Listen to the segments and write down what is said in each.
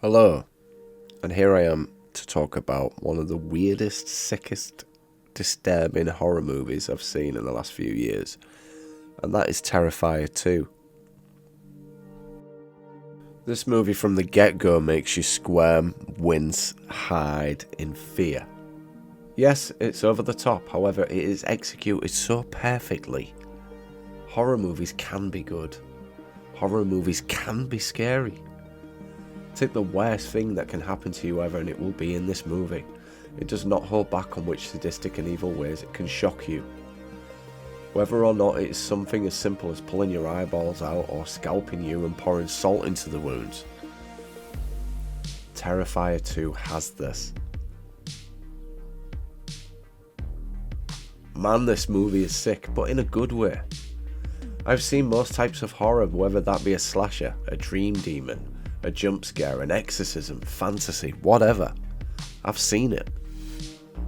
Hello, and here I am to talk about one of the weirdest, sickest, disturbing horror movies I've seen in the last few years, and that is Terrifier 2. This movie from the get-go makes you squirm, wince, hide in fear. Yes, it's over the top, however, it is executed so perfectly. Horror movies can be good. Horror movies can be scary. Take the worst thing that can happen to you ever and it will be in this movie. It does not hold back on which sadistic and evil ways it can shock you. Whether or not it is something as simple as pulling your eyeballs out or scalping you and pouring salt into the wounds. Terrifier 2 has this. Man, this movie is sick, but in a good way. I've seen most types of horror, whether that be a slasher, a dream demon, a jump scare, an exorcism, fantasy, whatever. I've seen it.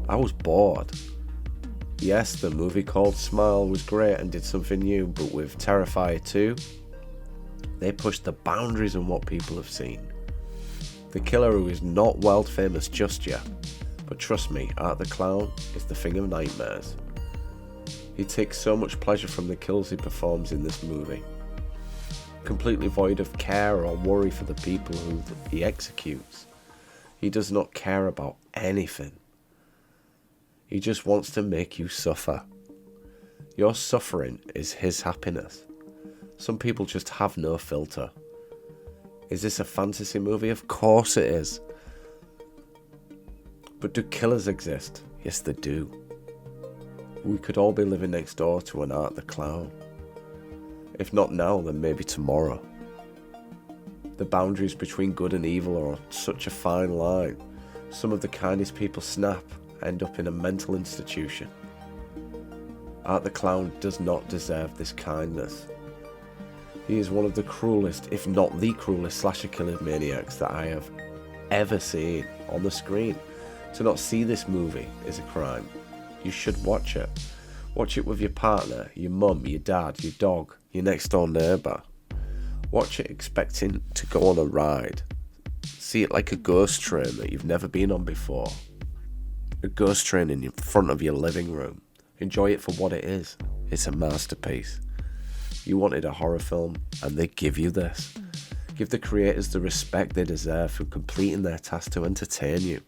I was bored. Yes, the movie called Smile was great and did something new, but with Terrifier 2, they pushed the boundaries on what people have seen. The killer who is not world famous just yet, but trust me, Art the Clown is the thing of nightmares. He takes so much pleasure from the kills he performs in this movie. Completely void of care or worry for the people who he executes. He does not care about anything. He just wants to make you suffer. Your suffering is his happiness. Some people just have no filter. Is this a fantasy movie? Of course it is. But do killers exist? Yes, they do. We could all be living next door to an Art the Clown. If not now, then maybe tomorrow. The boundaries between good and evil are on such a fine line. Some of the kindest people snap, end up in a mental institution. Art the Clown does not deserve this kindness. He is one of the cruelest, if not the cruelest, slasher killer maniacs that I have ever seen on the screen. To not see this movie is a crime. You should watch it. Watch it with your partner, your mum, your dad, your dog, your next door neighbour. Watch it expecting to go on a ride. See it like a ghost train that you've never been on before. A ghost train in front of your living room. Enjoy it for what it is. It's a masterpiece. You wanted a horror film and they give you this. Give the creators the respect they deserve for completing their task to entertain you.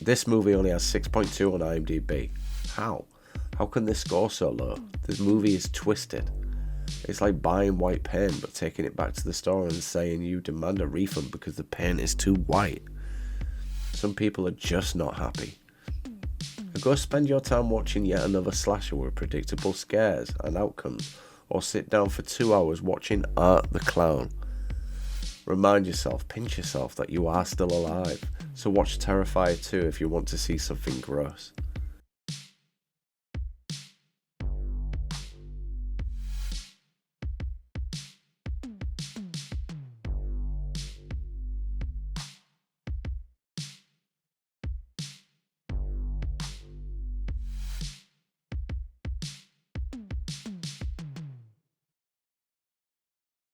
This movie only has 6.2 on IMDb. How? How can this score so low? This movie is twisted. It's like buying white paint but taking it back to the store and saying you demand a refund because the paint is too white. Some people are just not happy. Go spend your time watching yet another slasher with predictable scares and outcomes, or sit down for 2 hours watching Art the Clown. Remind yourself, pinch yourself that you are still alive. So watch Terrifier 2 if you want to see something gross.